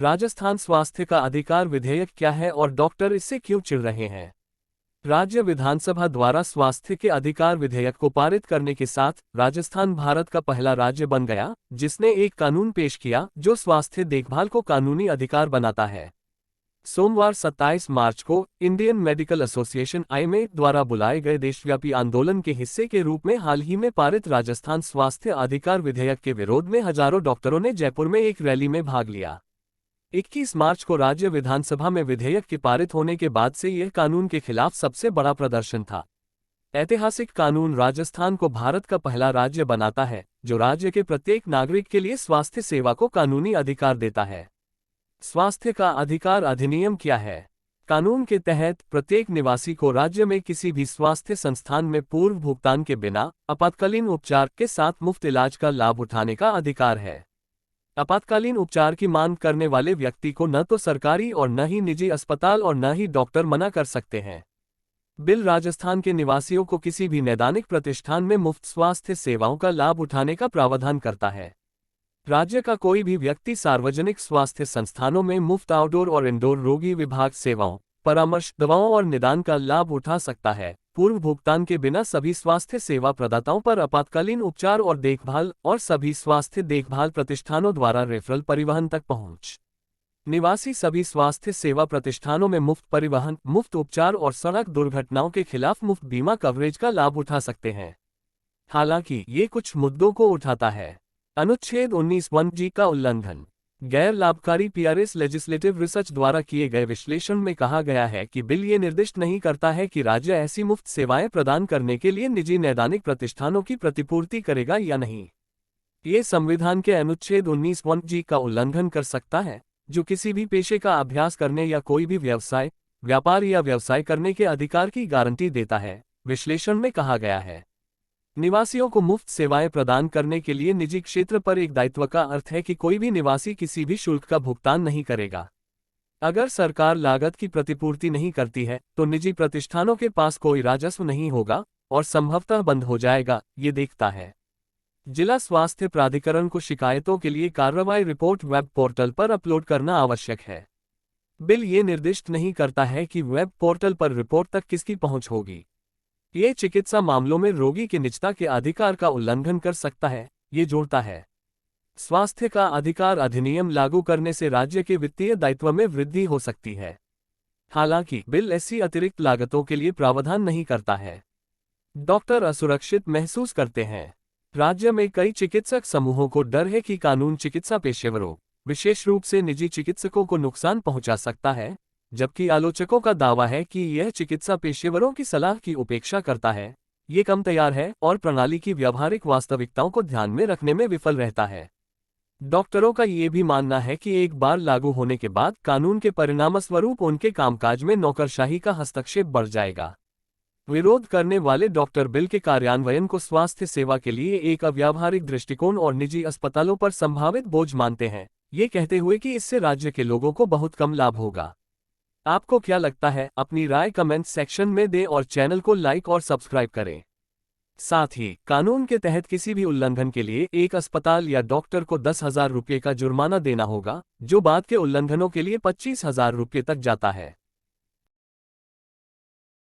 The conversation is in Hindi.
राजस्थान स्वास्थ्य का अधिकार विधेयक क्या है और डॉक्टर इससे क्यों चिढ़ रहे हैं? राज्य विधानसभा द्वारा स्वास्थ्य के अधिकार विधेयक को पारित करने के साथ राजस्थान भारत का पहला राज्य बन गया, जिसने एक कानून पेश किया जो स्वास्थ्य देखभाल को कानूनी अधिकार बनाता है। सोमवार 27 मार्च को इंडियन मेडिकल एसोसिएशन (आईएमए) द्वारा बुलाए गए देशव्यापी आंदोलन के हिस्से के रूप में हाल ही में पारित राजस्थान स्वास्थ्य अधिकार विधेयक के विरोध में हजारों डॉक्टरों ने जयपुर में एक रैली में भाग लिया। 21 मार्च को राज्य विधानसभा में विधेयक के पारित होने के बाद से यह कानून के खिलाफ सबसे बड़ा प्रदर्शन था। ऐतिहासिक कानून राजस्थान को भारत का पहला राज्य बनाता है जो राज्य के प्रत्येक नागरिक के लिए स्वास्थ्य सेवा को कानूनी अधिकार देता है। स्वास्थ्य का अधिकार अधिनियम क्या है? कानून के तहत प्रत्येक निवासी को राज्य में किसी भी स्वास्थ्य संस्थान में पूर्व भुगतान के बिना आपातकालीन उपचार के साथ मुफ्त इलाज का लाभ उठाने का अधिकार है। आपातकालीन उपचार की मांग करने वाले व्यक्ति को न तो सरकारी और न ही निजी अस्पताल और न ही डॉक्टर मना कर सकते हैं। बिल राजस्थान के निवासियों को किसी भी नैदानिक प्रतिष्ठान में मुफ्त स्वास्थ्य सेवाओं का लाभ उठाने का प्रावधान करता है। राज्य का कोई भी व्यक्ति सार्वजनिक स्वास्थ्य संस्थानों में मुफ्त आउटडोर और इंडोर रोगी विभाग सेवाओं, परामर्श, दवाओं और निदान का लाभ उठा सकता है। पूर्व भुगतान के बिना सभी स्वास्थ्य सेवा प्रदाताओं पर आपातकालीन उपचार और देखभाल और सभी स्वास्थ्य देखभाल प्रतिष्ठानों द्वारा रेफरल परिवहन तक पहुंच। निवासी सभी स्वास्थ्य सेवा प्रतिष्ठानों में मुफ्त परिवहन, मुफ्त उपचार और सड़क दुर्घटनाओं के खिलाफ मुफ्त बीमा कवरेज का लाभ उठा सकते हैं। हालांकि ये कुछ मुद्दों को उठाता है। अनुच्छेद 19(1) का उल्लंघन। गैर लाभकारी पीआरएस लेजिस्लेटिव रिसर्च द्वारा किए गए विश्लेषण में कहा गया है कि बिल ये निर्दिष्ट नहीं करता है कि राज्य ऐसी मुफ्त सेवाएं प्रदान करने के लिए निजी नैदानिक प्रतिष्ठानों की प्रतिपूर्ति करेगा या नहीं। ये संविधान के अनुच्छेद 19(1) का उल्लंघन कर सकता है, जो किसी भी पेशे का अभ्यास करने या कोई भी व्यवसाय, व्यापार या व्यवसाय करने के अधिकार की गारंटी देता है। विश्लेषण में कहा गया है, निवासियों को मुफ्त सेवाएं प्रदान करने के लिए निजी क्षेत्र पर एक दायित्व का अर्थ है कि कोई भी निवासी किसी भी शुल्क का भुगतान नहीं करेगा। अगर सरकार लागत की प्रतिपूर्ति नहीं करती है तो निजी प्रतिष्ठानों के पास कोई राजस्व नहीं होगा और संभवतः बंद हो जाएगा, ये देखता है। जिला स्वास्थ्य प्राधिकरण को शिकायतों के लिए कार्रवाई रिपोर्ट वेब पोर्टल पर अपलोड करना आवश्यक है। बिल ये निर्दिष्ट नहीं करता है कि वेब पोर्टल पर रिपोर्ट तक किसकी पहुंच होगी। ये चिकित्सा मामलों में रोगी की निजता के अधिकार का उल्लंघन कर सकता है, ये जोड़ता है। स्वास्थ्य का अधिकार अधिनियम लागू करने से राज्य के वित्तीय दायित्व में वृद्धि हो सकती है। हालांकि बिल ऐसी अतिरिक्त लागतों के लिए प्रावधान नहीं करता है। डॉक्टर असुरक्षित महसूस करते हैं। राज्य में कई चिकित्सक समूहों को डर है कि कानून चिकित्सा पेशेवरों, विशेष रूप से निजी चिकित्सकों को नुकसान पहुंचा सकता है, जबकि आलोचकों का दावा है कि यह चिकित्सा पेशेवरों की सलाह की उपेक्षा करता है, ये कम तैयार है और प्रणाली की व्यावहारिक वास्तविकताओं को ध्यान में रखने में विफल रहता है। डॉक्टरों का ये भी मानना है कि एक बार लागू होने के बाद कानून के परिणामस्वरूप उनके कामकाज में नौकरशाही का हस्तक्षेप बढ़ जाएगा। विरोध करने वाले डॉक्टर बिल के कार्यान्वयन को स्वास्थ्य सेवा के लिए एक अव्यावहारिक दृष्टिकोण और निजी अस्पतालों पर संभावित बोझ मानते हैं, ये कहते हुए कि इससे राज्य के लोगों को बहुत कम लाभ होगा। आपको क्या लगता है? अपनी राय कमेंट सेक्शन में दें और चैनल को लाइक और सब्सक्राइब करें। साथ ही कानून के तहत किसी भी उल्लंघन के लिए एक अस्पताल या डॉक्टर को 10,000 रुपये का जुर्माना देना होगा, जो बाद के उल्लंघनों के लिए 25,000 रुपये तक जाता है।